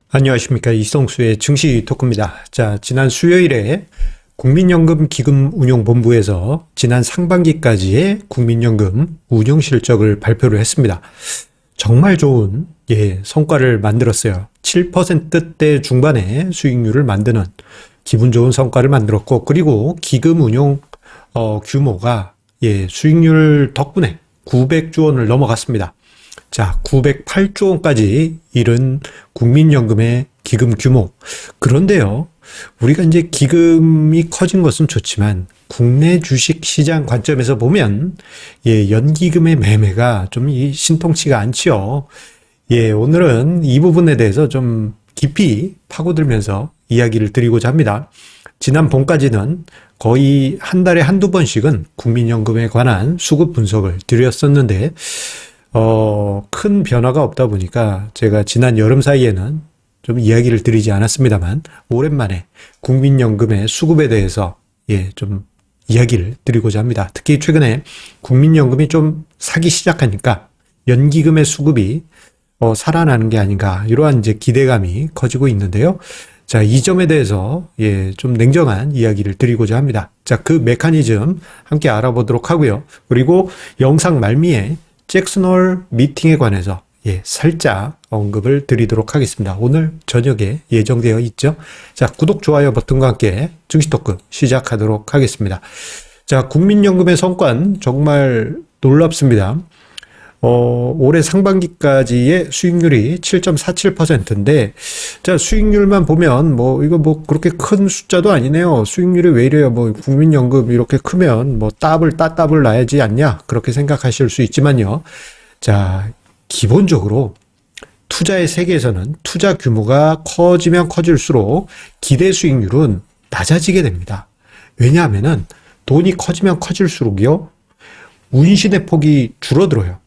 안녕하십니까. 이성수의 증시 토크입니다. 자, 지난 수요일에 국민연금기금운용본부에서 지난 상반기까지의 국민연금 운용 실적을 발표를 했습니다. 정말 좋은 성과를 만들었어요. 7%대 중반의 수익률을 만드는 기분 좋은 성과를 만들었고, 그리고 기금 운용 규모가 수익률 덕분에 900조 원을 넘어갔습니다. 자, 908조 원까지 이른 국민연금의 기금 규모. 그런데요, 우리가 이제 기금이 커진 것은 좋지만 국내 주식 시장 관점에서 보면 연기금의 매매가 좀 신통치가 않지요. 오늘은 이 부분에 대해서 좀 깊이 파고들면서 이야기를 드리고자 합니다. 지난 봄까지는 거의 한 달에 한두 번씩은 국민연금에 관한 수급 분석을 드렸었는데 큰 변화가 없다 보니까 제가 지난 여름 사이에는 좀 이야기를 드리지 않았습니다만, 오랜만에 국민연금의 수급에 대해서 좀 이야기를 드리고자 합니다. 특히 최근에 국민연금이 좀 사기 시작하니까 연기금의 수급이 살아나는 게 아닌가, 이러한 이제 기대감이 커지고 있는데요. 자, 이 점에 대해서 좀 냉정한 이야기를 드리고자 합니다. 자, 그 메커니즘 함께 알아보도록 하고요. 그리고 영상 말미에 잭슨홀 미팅에 관해서 살짝 언급을 드리도록 하겠습니다. 오늘 저녁에 예정되어 있죠. 자, 구독, 좋아요 버튼과 함께 증시 토크 시작하도록 하겠습니다. 자, 국민연금의 성과는 정말 놀랍습니다. 올해 상반기까지의 수익률이 7.47%인데, 자, 수익률만 보면 이거 그렇게 큰 숫자도 아니네요. 수익률이 왜 이래요? 국민연금 이렇게 크면 따블 나야지 않냐? 그렇게 생각하실 수 있지만요. 자, 기본적으로 투자의 세계에서는 투자 규모가 커지면 커질수록 기대 수익률은 낮아지게 됩니다. 왜냐하면은 돈이 커지면 커질수록요, 운신의 폭이 줄어들어요.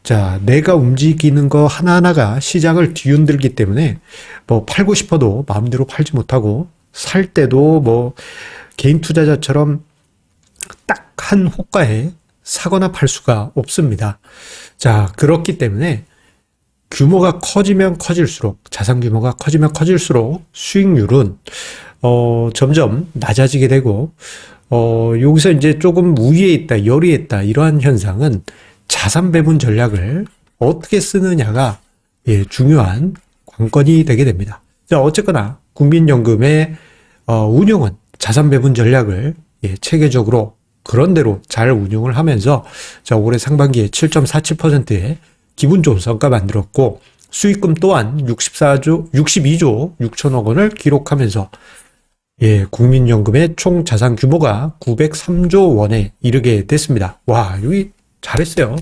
자, 내가 움직이는 거 하나하나가 시장을 뒤흔들기 때문에 팔고 싶어도 마음대로 팔지 못하고, 살 때도 개인 투자자처럼 딱 한 호가에 사거나 팔 수가 없습니다. 자, 그렇기 때문에 규모가 커지면 커질수록, 자산 규모가 커지면 커질수록 수익률은 점점 낮아지게 되고, 여기서 이제 조금 우위에 있다, 열의에 있다, 이러한 현상은 자산 배분 전략을 어떻게 쓰느냐가 중요한 관건이 되게 됩니다. 자, 어쨌거나 국민연금의 운용은 자산 배분 전략을 체계적으로 그런대로 잘 운용을 하면서, 자, 올해 상반기에 7.47%의 기분 좋은 성과 만들었고, 수익금 또한 62조 6천억 원을 기록하면서 국민연금의 총 자산 규모가 903조 원에 이르게 됐습니다. 와, 여기 잘했어요.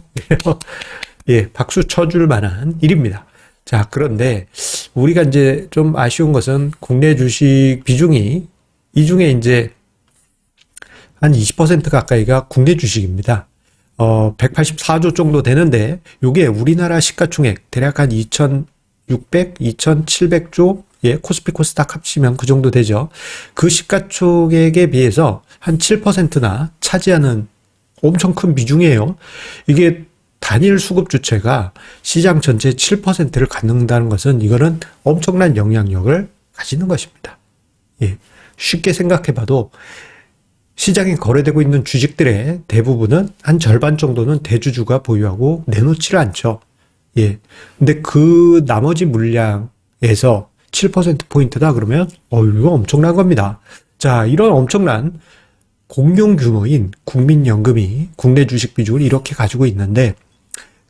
박수 쳐줄 만한 일입니다. 자, 그런데 우리가 이제 좀 아쉬운 것은 국내 주식 비중이, 이 중에 이제 한 20% 가까이가 국내 주식입니다. 184조 정도 되는데, 요게 우리나라 시가총액 대략 한 2,600, 2,700조, 코스피 코스닥 합치면 그 정도 되죠. 그 시가총액에 비해서 한 7%나 차지하는 엄청 큰 비중이에요. 이게 단일 수급 주체가 시장 전체의 7%를 갖는다는 것은, 이거는 엄청난 영향력을 가지는 것입니다. 쉽게 생각해 봐도 시장에 거래되고 있는 주식들의 대부분은 한 절반 정도는 대주주가 보유하고 내놓지를 않죠. 근데 그 나머지 물량에서 7%포인트다 그러면, 이거 엄청난 겁니다. 자, 이런 엄청난 공룡 규모인 국민연금이 국내 주식 비중을 이렇게 가지고 있는데,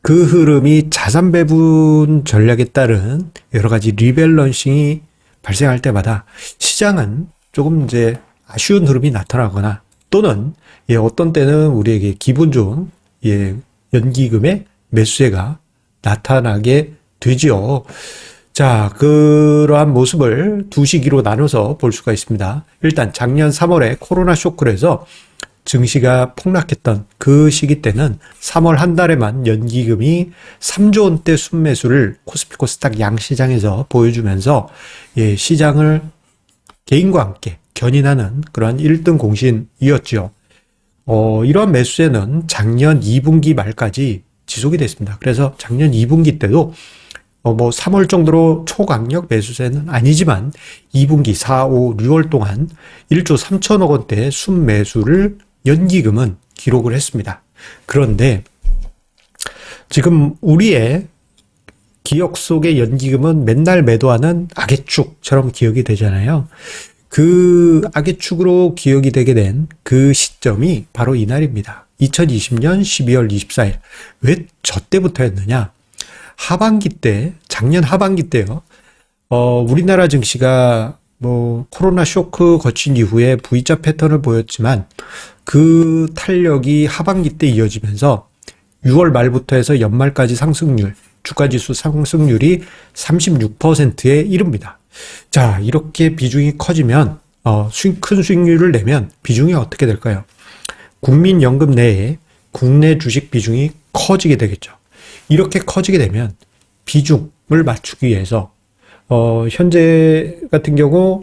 그 흐름이 자산 배분 전략에 따른 여러 가지 리밸런싱이 발생할 때마다 시장은 조금 이제 아쉬운 흐름이 나타나거나, 또는 어떤 때는 우리에게 기분 좋은 연기금의 매수세가 나타나게 되지요. 자, 그러한 모습을 두 시기로 나눠서 볼 수가 있습니다. 일단 작년 3월에 코로나 쇼크로 해서 증시가 폭락했던 그 시기 때는 3월 한 달에만 연기금이 3조 원대 순매수를 코스피 코스닥 양시장에서 보여주면서 시장을 개인과 함께 견인하는 그런 1등 공신이었죠. 이러한 매수세는 작년 2분기 말까지 지속이 됐습니다. 그래서 작년 2분기 때도 뭐 3월 정도로 초강력 매수세는 아니지만 2분기 4, 5, 6월 동안 1조 3천억 원대 순매수를 연기금은 기록을 했습니다. 그런데 지금 우리의 기억 속의 연기금은 맨날 매도하는 악의 축처럼 기억이 되잖아요. 그 악의 축으로 기억이 되게 된 그 시점이 바로 이날입니다. 2020년 12월 24일. 왜 저 때부터였느냐? 하반기 때, 작년 하반기 때요. 우리나라 증시가 뭐 코로나 쇼크 거친 이후에 V자 패턴을 보였지만 그 탄력이 하반기 때 이어지면서 6월 말부터 해서 연말까지 상승률, 주가지수 상승률이 36%에 이릅니다. 자, 이렇게 비중이 커지면 큰 수익률을 내면 비중이 어떻게 될까요? 국민연금 내에 국내 주식 비중이 커지게 되겠죠. 이렇게 커지게 되면 비중을 맞추기 위해서 현재 같은 경우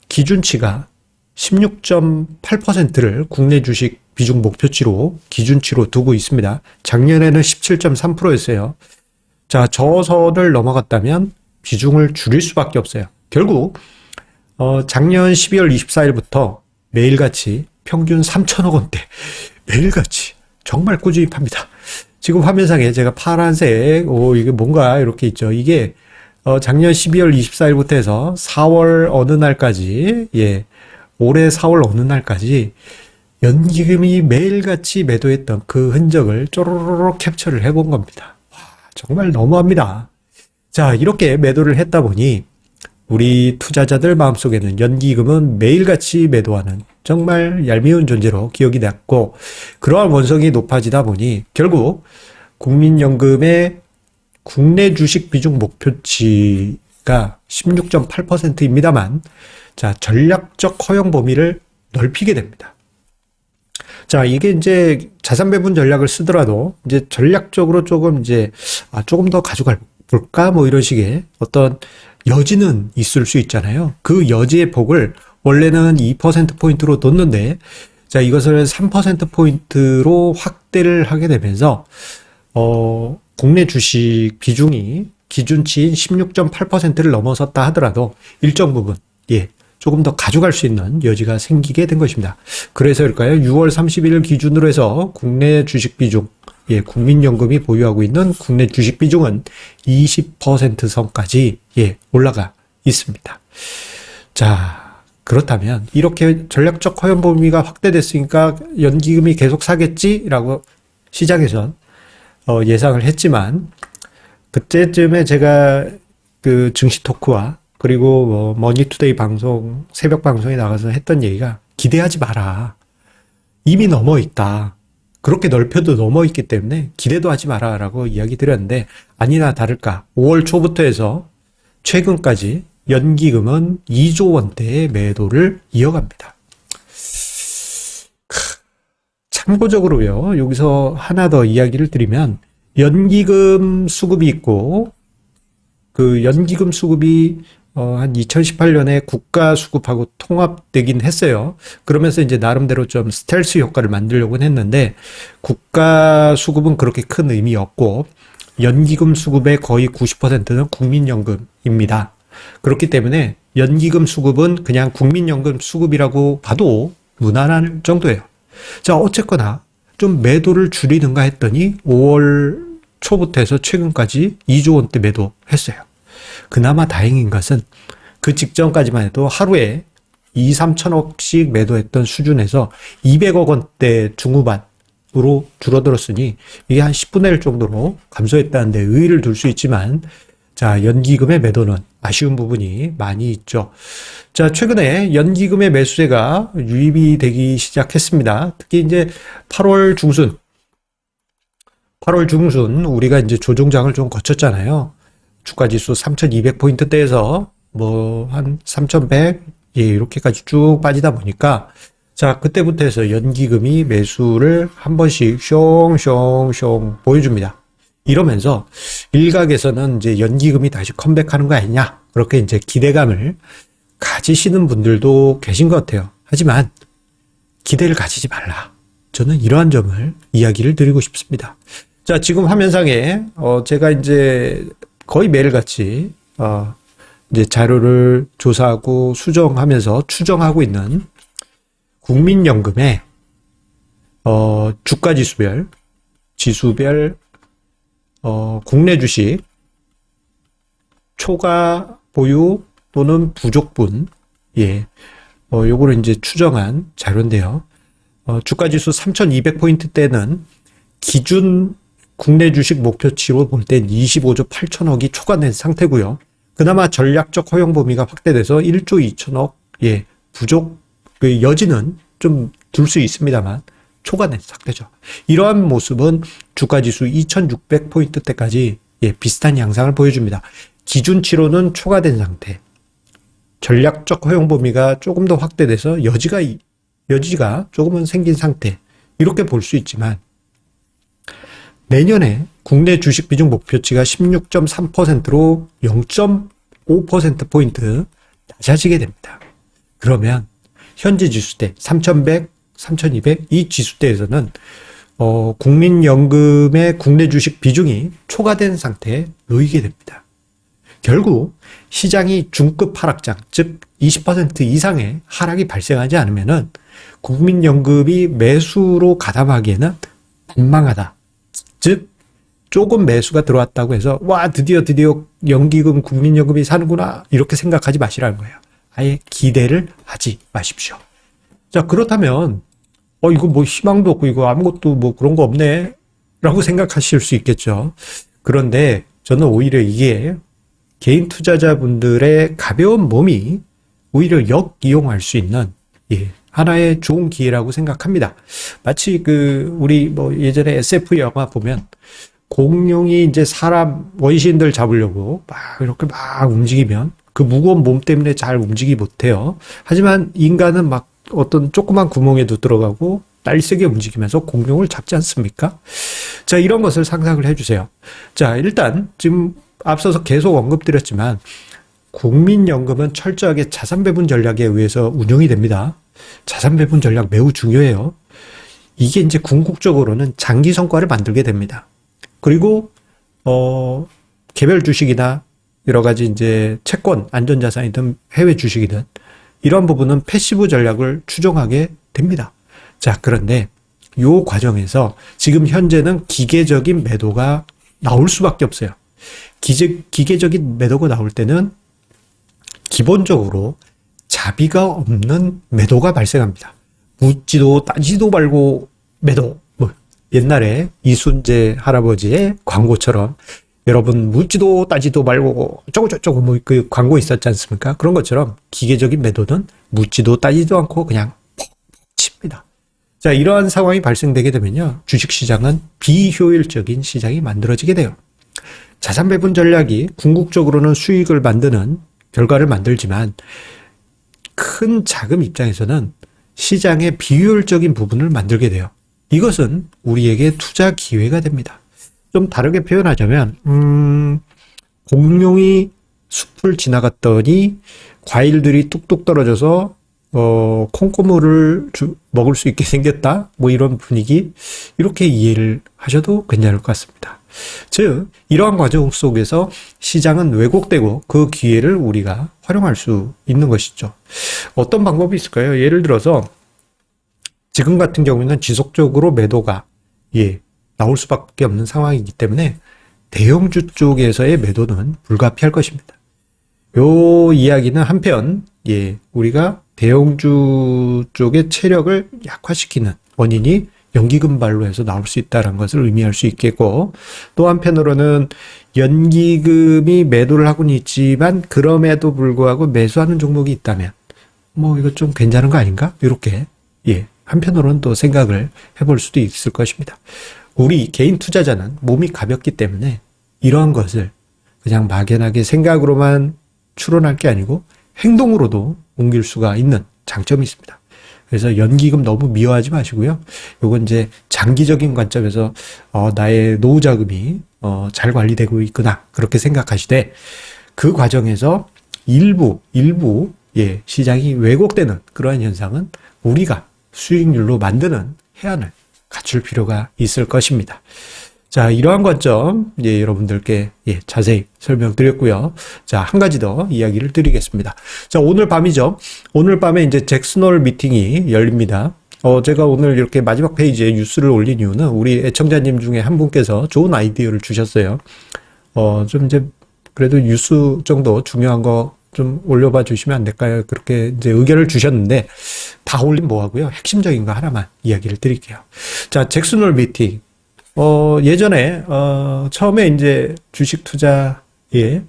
기준치가 16.8%를 국내 주식 비중 목표치로 기준치로 두고 있습니다. 작년에는 17.3%였어요. 자, 저 선을 넘어갔다면 비중을 줄일 수밖에 없어요. 결국 작년 12월 24일부터 매일같이 평균 3천억 원대 매일같이 정말 꾸준히 팝니다. 지금 화면상에 제가 파란색 이게 뭔가 이렇게 있죠. 이게 작년 12월 24일부터 해서 4월 어느 날까지 올해 4월 어느 날까지 연기금이 매일같이 매도했던 그 흔적을 쪼로로록 캡처를 해본 겁니다. 와, 정말 너무합니다. 자, 이렇게 매도를 했다 보니 우리 투자자들 마음속에는 연기금은 매일같이 매도하는 정말 얄미운 존재로 기억이 났고, 그러한 원성이 높아지다 보니 결국 국민연금의 국내 주식 비중 목표치가 16.8%입니다만, 자, 전략적 허용 범위를 넓히게 됩니다. 자, 이게 이제 자산 배분 전략을 쓰더라도 이제 전략적으로 조금 더 가져가 볼까? 뭐 이런 식의 어떤 여지는 있을 수 있잖아요. 그 여지의 폭을 원래는 2%포인트로 뒀는데, 자, 이것을 3%포인트로 확대를 하게 되면서, 국내 주식 비중이 기준치인 16.8%를 넘어섰다 하더라도 일정 부분, 조금 더 가져갈 수 있는 여지가 생기게 된 것입니다. 그래서일까요? 6월 31일 기준으로 해서 국내 주식 비중, 국민연금이 보유하고 있는 국내 주식 비중은 20% 선까지 올라가 있습니다. 자, 그렇다면 이렇게 전략적 허용 범위가 확대됐으니까 연기금이 계속 사겠지라고 시장에선 예상을 했지만, 그때쯤에 제가 그 증시 토크와 그리고 뭐 머니투데이 방송, 새벽 방송에 나가서 했던 얘기가 기대하지 마라. 이미 넘어 있다. 그렇게 넓혀도 넘어 있기 때문에 기대도 하지 마라 라고 이야기 드렸는데, 아니나 다를까 5월 초부터 해서 최근까지 연기금은 2조 원대의 매도를 이어갑니다. 참고적으로요, 여기서 하나 더 이야기를 드리면, 연기금 수급이 있고, 그 연기금 수급이 한 2018년에 국가 수급하고 통합되긴 했어요. 그러면서 이제 나름대로 좀 스텔스 효과를 만들려고 했는데, 국가 수급은 그렇게 큰 의미 없고 연기금 수급의 거의 90%는 국민연금입니다. 그렇기 때문에 연기금 수급은 그냥 국민연금 수급이라고 봐도 무난할 정도예요. 자, 어쨌거나 좀 매도를 줄이는가 했더니 5월 초부터 해서 최근까지 2조 원대 매도했어요. 그나마 다행인 것은 그 직전까지만 해도 하루에 2, 3천억씩 매도했던 수준에서 200억 원대 중후반으로 줄어들었으니 이게 한 10분의 1 정도로 감소했다는 데 의의를 둘 수 있지만, 자, 연기금의 매도는 아쉬운 부분이 많이 있죠. 자, 최근에 연기금의 매수세가 유입이 되기 시작했습니다. 특히 이제 8월 중순 우리가 이제 조정장을 좀 거쳤잖아요. 주가지수 3,200포인트대에서 뭐 한 3,100, 이렇게까지 쭉 빠지다 보니까, 자, 그때부터 해서 연기금이 매수를 한 번씩 숑숑숑 보여줍니다. 이러면서 일각에서는 이제 연기금이 다시 컴백하는 거 아니냐, 그렇게 이제 기대감을 가지시는 분들도 계신 것 같아요. 하지만 기대를 가지지 말라. 저는 이러한 점을 이야기를 드리고 싶습니다. 자, 지금 화면상에 제가 이제 거의 매일같이 이제 자료를 조사하고 수정하면서 추정하고 있는 국민연금의 주가 지수별 국내 주식 초과 보유 또는 부족분, 요거를 이제 추정한 자료인데요. 주가지수 3200포인트대는 기준 국내 주식 목표치로 볼 땐 25조 8천억이 초과된 상태고요. 그나마 전략적 허용 범위가 확대돼서 1조 2천억, 부족, 그 여지는 좀 둘 수 있습니다만, 초과된 상태죠. 이러한 모습은 주가지수 2600포인트대까지 비슷한 양상을 보여줍니다. 기준치로는 초과된 상태. 전략적 허용 범위가 조금 더 확대돼서 여지가 조금은 생긴 상태. 이렇게 볼 수 있지만, 내년에 국내 주식 비중 목표치가 16.3%로 0.5%포인트 낮아지게 됩니다. 그러면 현재 지수대 3100, 3200 이 지수대에서는 국민연금의 국내 주식 비중이 초과된 상태에 놓이게 됩니다. 결국 시장이 중급 하락장, 즉 20% 이상의 하락이 발생하지 않으면은 국민연금이 매수로 가담하기에는 반망하다. 즉 조금 매수가 들어왔다고 해서 와 드디어 연기금 국민연금이 사는구나 이렇게 생각하지 마시라는 거예요. 아예 기대를 하지 마십시오. 자, 그렇다면 이거 뭐 희망도 없고 이거 아무것도 뭐 그런 거 없네 라고 생각하실 수 있겠죠. 그런데 저는 오히려 이게 개인 투자자분들의 가벼운 몸이 오히려 역이용할 수 있는 하나의 좋은 기회라고 생각합니다. 마치 우리 뭐 예전에 SF 영화 보면 공룡이 이제 사람 원시인들 잡으려고 이렇게 움직이면 그 무거운 몸 때문에 잘 움직이지 못해요. 하지만 인간은 막 어떤 조그만 구멍에도 들어가고 날쌔게 움직이면서 공룡을 잡지 않습니까? 자, 이런 것을 상상을 해주세요. 자, 일단 지금 앞서서 계속 언급드렸지만 국민연금은 철저하게 자산 배분 전략에 의해서 운영이 됩니다. 자산 배분 전략 매우 중요해요. 이게 이제 궁극적으로는 장기 성과를 만들게 됩니다. 그리고 개별 주식이나 여러 가지 이제 채권, 안전자산이든 해외 주식이든 이런 부분은 패시브 전략을 추종하게 됩니다. 자, 그런데 이 과정에서 지금 현재는 기계적인 매도가 나올 수밖에 없어요. 기계적인 매도가 나올 때는 기본적으로 자비가 없는 매도가 발생합니다. 묻지도 따지도 말고 매도. 옛날에 이순재 할아버지의 광고처럼 여러분 묻지도 따지도 말고 저거 그 광고 있었지 않습니까? 그런 것처럼 기계적인 매도는 묻지도 따지도 않고 그냥 퍽 칩니다. 자, 이러한 상황이 발생되게 되면요, 주식시장은 비효율적인 시장이 만들어지게 돼요. 자산 배분 전략이 궁극적으로는 수익을 만드는 결과를 만들지만 큰 자금 입장에서는 시장의 비효율적인 부분을 만들게 돼요. 이것은 우리에게 투자 기회가 됩니다. 좀 다르게 표현하자면 공룡이 숲을 지나갔더니 과일들이 뚝뚝 떨어져서 콩고물을 먹을 수 있게 생겼다. 뭐 이런 분위기, 이렇게 이해를 하셔도 괜찮을 것 같습니다. 즉 이러한 과정 속에서 시장은 왜곡되고 그 기회를 우리가 활용할 수 있는 것이죠. 어떤 방법이 있을까요? 예를 들어서 지금 같은 경우에는 지속적으로 매도가 나올 수밖에 없는 상황이기 때문에 대형주 쪽에서의 매도는 불가피할 것입니다. 요 이야기는 한편 우리가 대형주 쪽의 체력을 약화시키는 원인이 연기금발로 해서 나올 수 있다는 것을 의미할 수 있겠고, 또 한편으로는 연기금이 매도를 하고는 있지만 그럼에도 불구하고 매수하는 종목이 있다면 뭐 이거 좀 괜찮은 거 아닌가? 이렇게 한편으로는 또 생각을 해볼 수도 있을 것입니다. 우리 개인 투자자는 몸이 가볍기 때문에 이러한 것을 그냥 막연하게 생각으로만 추론할 게 아니고 행동으로도 옮길 수가 있는 장점이 있습니다. 그래서 연기금 너무 미워하지 마시고요. 요건 이제 장기적인 관점에서 나의 노후 자금이 잘 관리되고 있구나 그렇게 생각하시되, 그 과정에서 일부 시장이 왜곡되는 그러한 현상은 우리가 수익률로 만드는 해안을 갖출 필요가 있을 것입니다. 자, 이러한 관점, 여러분들께, 자세히 설명드렸고요. 자, 한 가지 더 이야기를 드리겠습니다. 자, 오늘 밤이죠. 오늘 밤에 이제 잭슨홀 미팅이 열립니다. 제가 오늘 이렇게 마지막 페이지에 뉴스를 올린 이유는 우리 애청자님 중에 한 분께서 좋은 아이디어를 주셨어요. 좀 이제, 그래도 뉴스 정도 중요한 거 좀 올려봐 주시면 안 될까요? 그렇게 이제 의견을 주셨는데, 다 올린 뭐 하고요. 핵심적인 거 하나만 이야기를 드릴게요. 자, 잭슨홀 미팅. 예전에, 처음에 이제 주식 투자에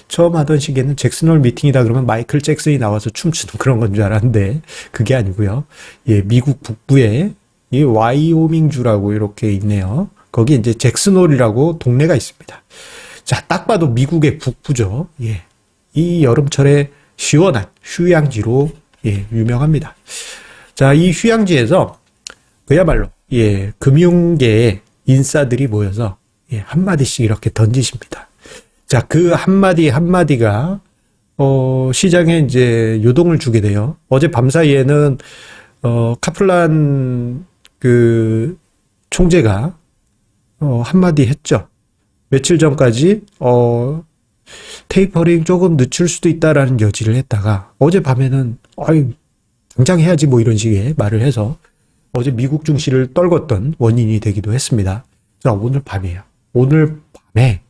처음 하던 시기에는 잭슨홀 미팅이다 그러면 마이클 잭슨이 나와서 춤추는 그런 건 줄 알았는데, 그게 아니고요. 미국 북부에 이 와이오밍주라고 이렇게 있네요. 거기 이제 잭슨홀이라고 동네가 있습니다. 자, 딱 봐도 미국의 북부죠. 이 여름철에 시원한 휴양지로, 유명합니다. 자, 이 휴양지에서 그야말로, 금융계의 인싸들이 모여서, 한마디씩 이렇게 던지십니다. 자, 그 한마디 한마디가, 시장에 이제 요동을 주게 돼요. 어제 밤 사이에는, 카플란 총재가, 한마디 했죠. 며칠 전까지, 테이퍼링 조금 늦출 수도 있다라는 여지를 했다가 어젯밤에는 당장 해야지 뭐 이런 식의 말을 해서 어제 미국 증시를 떨궜던 원인이 되기도 했습니다. 자, 오늘 밤이에요. 오늘 밤에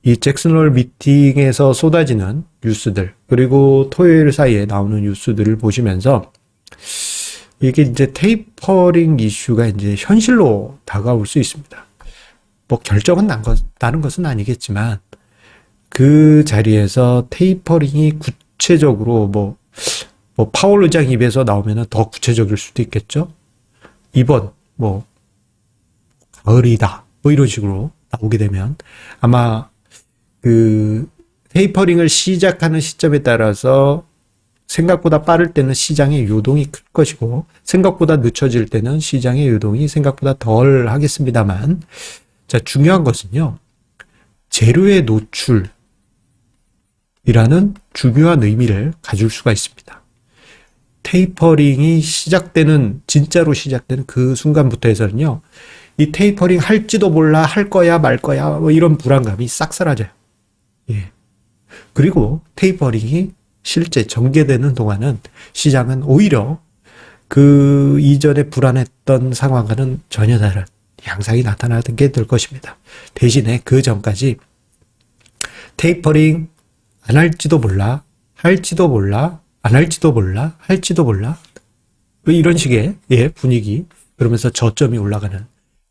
이 잭슨홀 미팅에서 쏟아지는 뉴스들 그리고 토요일 사이에 나오는 뉴스들을 보시면서 이게 이제 테이퍼링 이슈가 이제 현실로 다가올 수 있습니다. 뭐 결정은 나는 것은 아니겠지만 그 자리에서 테이퍼링이 구체적으로 뭐 파월 의장 입에서 나오면 더 구체적일 수도 있겠죠. 이번 가을이다 뭐 이런 식으로 나오게 되면 아마 그 테이퍼링을 시작하는 시점에 따라서 생각보다 빠를 때는 시장의 요동이 클 것이고 생각보다 늦춰질 때는 시장의 요동이 생각보다 덜 하겠습니다만 자, 중요한 것은요. 재료의 노출 이라는 중요한 의미를 가질 수가 있습니다. 테이퍼링이 진짜로 시작되는 그 순간부터 해서는요, 이 테이퍼링 할지도 몰라, 할 거야, 말 거야, 뭐 이런 불안감이 싹 사라져요. 그리고 테이퍼링이 실제 전개되는 동안은 시장은 오히려 그 이전에 불안했던 상황과는 전혀 다른 양상이 나타나게 될 것입니다. 대신에 그 전까지 테이퍼링 안 할지도 몰라, 할지도 몰라, 안 할지도 몰라, 할지도 몰라. 이런 식의 분위기, 그러면서 저점이 올라가는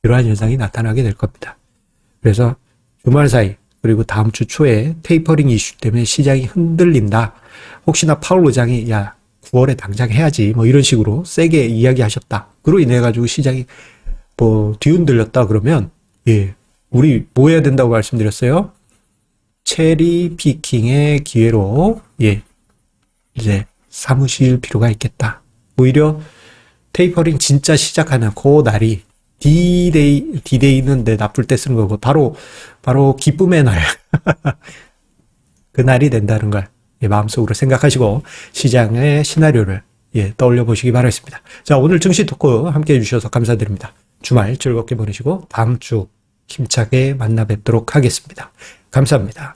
이러한 현상이 나타나게 될 겁니다. 그래서 주말 사이 그리고 다음 주 초에 테이퍼링 이슈 때문에 시장이 흔들린다. 혹시나 파월 의장이 9월에 당장 해야지 뭐 이런 식으로 세게 이야기하셨다. 그로 인해 가지고 시장이 뒤흔들렸다 그러면 우리 뭐 해야 된다고 말씀드렸어요? 체리 피킹의 기회로 이제 삼으실 필요가 있겠다. 오히려 테이퍼링 진짜 시작하는 그 날이 D-Day는 내 나쁠 때 쓰는 거고 바로 기쁨의 날 그 날이 된다는 걸 마음속으로 생각하시고 시장의 시나리오를 떠올려 보시기 바라겠습니다. 자, 오늘 증시 토크 함께 해주셔서 감사드립니다. 주말 즐겁게 보내시고 다음 주 힘차게 만나 뵙도록 하겠습니다. 감사합니다.